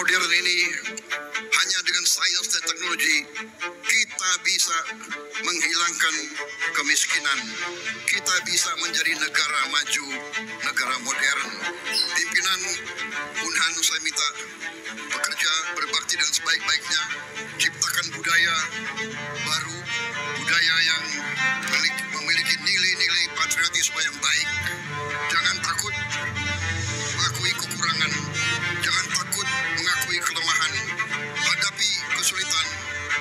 modern ini, hanya dengan sains dan teknologi kita bisa menghilangkan kemiskinan. Kita bisa menjadi negara maju, negara modern. Pimpinan Unhan saya minta bekerja berbakti dengan sebaik-baiknya, ciptakan budaya baru, budaya yang memiliki nilai-nilai patriotisme yang baik. Jangan takut mengakui kekurangan, jangan takut mengakui kelemahan. Hadapi kesulitan,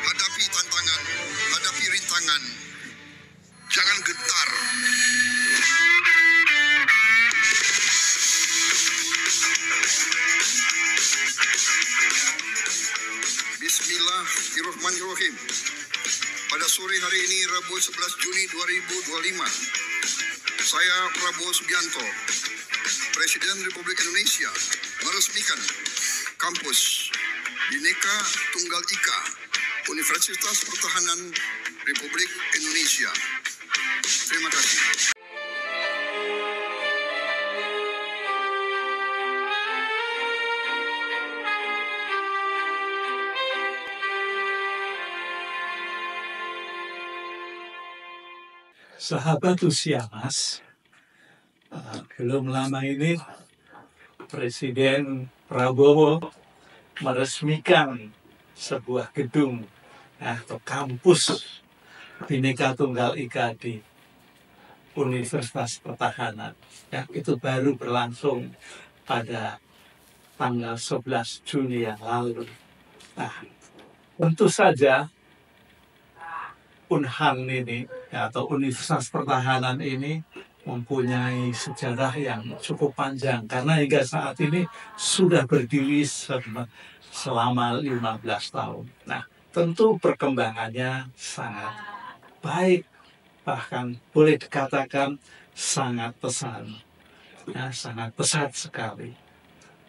hadapi tantangan, hadapi rintangan. Jangan gentar. Bismillahirrahmanirrahim. Pada sore hari ini, Rabu 11 Juni 2025, saya Prabowo Subianto, Presiden Republik Indonesia, meresmikan kampus Bhinneka Tunggal Ika, Universitas Pertahanan Republik Indonesia. Terima kasih. Sahabat usia mas, belum lama ini Presiden Prabowo meresmikan sebuah gedung atau kampus Bhinneka Tunggal Ika di Universitas Pertahanan. Ya, itu baru berlangsung pada tanggal 11 Juni yang lalu. Nah, tentu saja Unhan ini atau Universitas Pertahanan ini mempunyai sejarah yang cukup panjang karena hingga saat ini sudah berdiri selama 15 tahun. Nah, tentu perkembangannya sangat baik, bahkan boleh dikatakan sangat pesat, ya, sangat pesat sekali.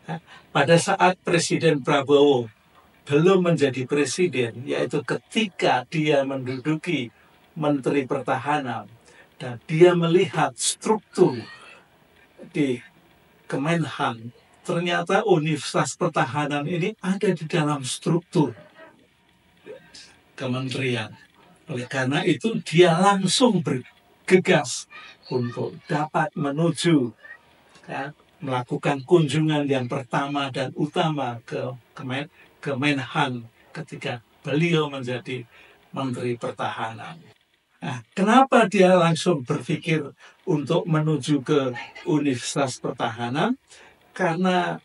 Ya, pada saat Presiden Prabowo belum menjadi presiden, yaitu ketika dia menduduki Menteri Pertahanan dan dia melihat struktur di Kemenhan, ternyata Universitas Pertahanan ini ada di dalam struktur kementerian. Oleh karena itu dia langsung bergegas untuk dapat menuju, ya, melakukan kunjungan yang pertama dan utama ke Kemenhan ketika beliau menjadi Menteri Pertahanan. Nah, kenapa dia langsung berpikir untuk menuju ke Universitas Pertahanan? Karena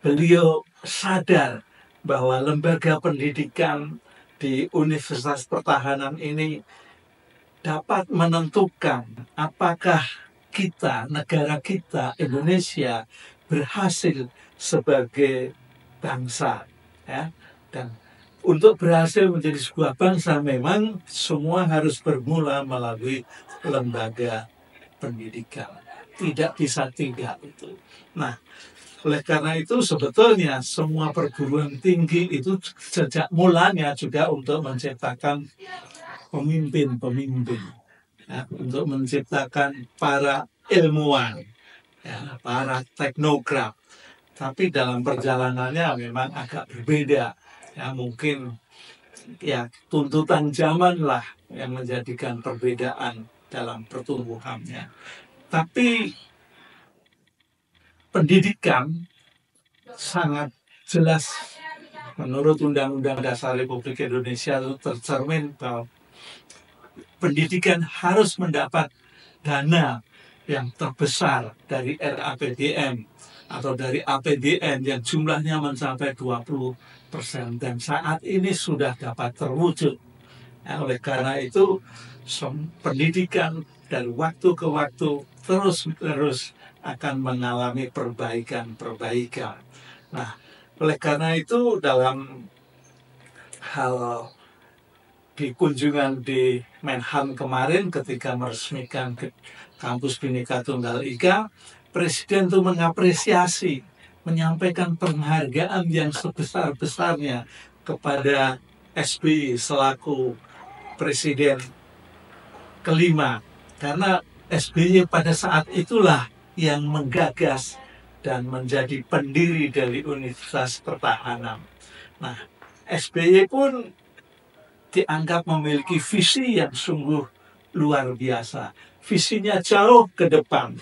beliau sadar bahwa lembaga pendidikan di Universitas Pertahanan ini dapat menentukan apakah kita, negara kita, Indonesia, berhasil sebagai bangsa, ya. Dan untuk berhasil menjadi sebuah bangsa memang semua harus bermula melalui lembaga pendidikan, tidak bisa tidak itu. Nah, oleh karena itu sebetulnya semua perguruan tinggi itu sejak mulanya juga untuk menciptakan pemimpin-pemimpin, ya, untuk menciptakan para ilmuwan, ya, para teknokrat. Tapi dalam perjalanannya memang agak berbeda. Ya, mungkin ya tuntutan zaman lah yang menjadikan perbedaan dalam pertumbuhannya. Tapi pendidikan sangat jelas menurut Undang-Undang Dasar Republik Indonesia itu tercermin bahwa pendidikan harus mendapat dana yang terbesar dari RAPBN atau dari APBN yang jumlahnya mencapai 20%, dan saat ini sudah dapat terwujud. Ya, oleh karena itu pendidikan dari waktu ke waktu terus-menerus akan mengalami perbaikan. Nah, oleh karena itu dalam hal di kunjungan di Menhan kemarin ketika meresmikan kampus Bhinneka Tunggal Ika, Presiden itu mengapresiasi, menyampaikan penghargaan yang sebesar-besarnya kepada SBY selaku Presiden kelima. Karena SBY pada saat itulah yang menggagas dan menjadi pendiri dari Universitas Pertahanan. Nah, SBY pun dianggap memiliki visi yang sungguh luar biasa. Visinya jauh ke depan.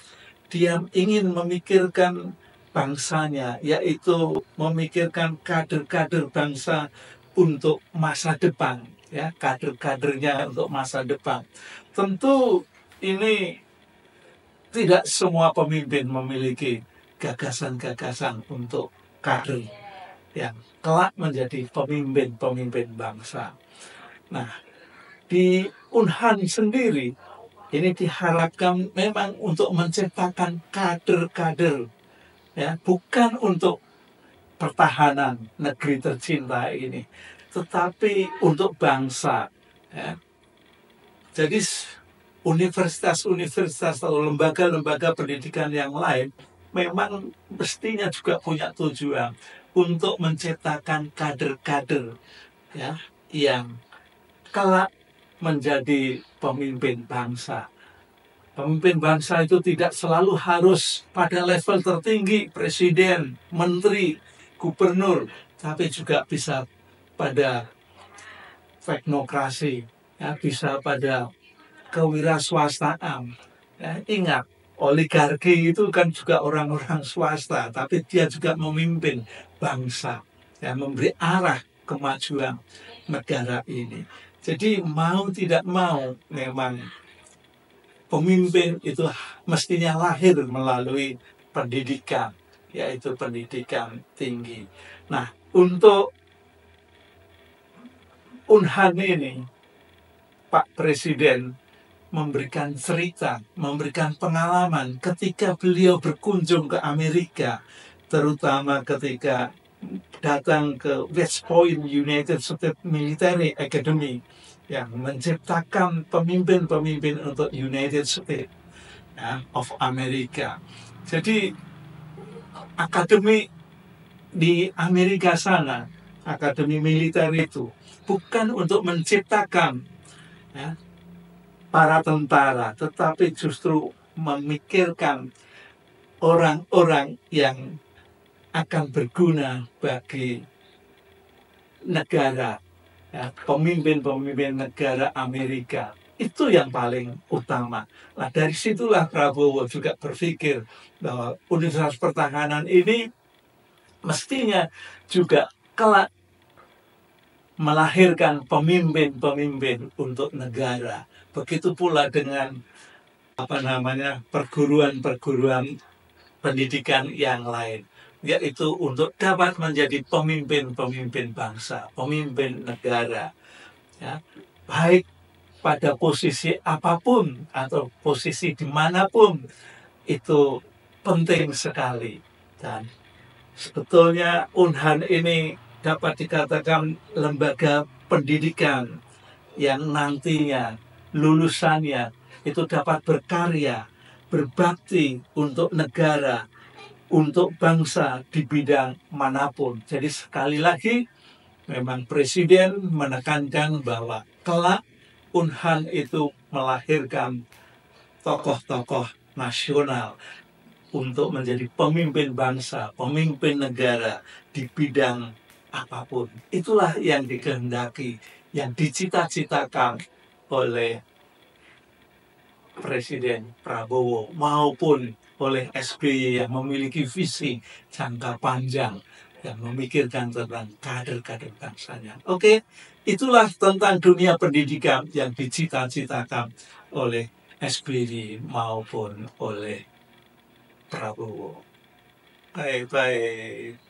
Dia ingin memikirkan bangsanya, yaitu memikirkan kader-kader bangsa untuk masa depan, ya, kader-kadernya untuk masa depan. Tentu ini tidak semua pemimpin memiliki gagasan-gagasan untuk kader yang kelak menjadi pemimpin-pemimpin bangsa. Nah, di Unhan sendiri ini diharapkan memang untuk menciptakan kader-kader, ya, bukan untuk pertahanan negeri tercinta ini, tetapi untuk bangsa, ya. Jadi universitas-universitas atau lembaga-lembaga pendidikan yang lain memang mestinya juga punya tujuan untuk menciptakan kader-kader, ya, yang kelak menjadi pemimpin bangsa. Pemimpin bangsa itu tidak selalu harus pada level tertinggi, presiden, menteri, gubernur, tapi juga bisa pada teknokrasi, ya, bisa pada kewirausahaan. Ya, ingat, oligarki itu kan juga orang-orang swasta, tapi dia juga memimpin bangsa, ya, memberi arah kemajuan negara ini. Jadi mau tidak mau memang pemimpin itu mestinya lahir melalui pendidikan, yaitu pendidikan tinggi. Nah, untuk Unhan ini, Pak Presiden memberikan cerita, memberikan pengalaman ketika beliau berkunjung ke Amerika, terutama ketika datang ke West Point United States Military Academy yang menciptakan pemimpin-pemimpin untuk United States, ya, of America. Jadi akademi di Amerika sana, akademi militer itu bukan untuk menciptakan, ya, para tentara, tetapi justru memikirkan orang-orang yang akan berguna bagi negara, ya, pemimpin-pemimpin negara Amerika. Itu yang paling utama. Nah, dari situlah Prabowo juga berpikir bahwa Universitas Pertahanan ini mestinya juga kelak melahirkan pemimpin-pemimpin untuk negara. Begitu pula dengan perguruan-perguruan pendidikan yang lain, yaitu untuk dapat menjadi pemimpin-pemimpin bangsa, pemimpin negara, ya, baik pada posisi apapun atau posisi dimanapun, itu penting sekali. Dan sebetulnya Unhan ini dapat dikatakan lembaga pendidikan yang nantinya lulusannya itu dapat berkarya, berbakti untuk negara, untuk bangsa di bidang manapun. Jadi sekali lagi, memang Presiden menekankan bahwa kelak Unhan itu melahirkan tokoh-tokoh nasional untuk menjadi pemimpin bangsa, pemimpin negara di bidang apapun. Itulah yang dikehendaki, yang dicita-citakan oleh Presiden Prabowo maupun oleh SBY yang memiliki visi jangka panjang yang memikirkan tentang kader-kader bangsanya. Oke, itulah tentang dunia pendidikan yang dicita-citakan oleh SBY maupun oleh Prabowo. Baik.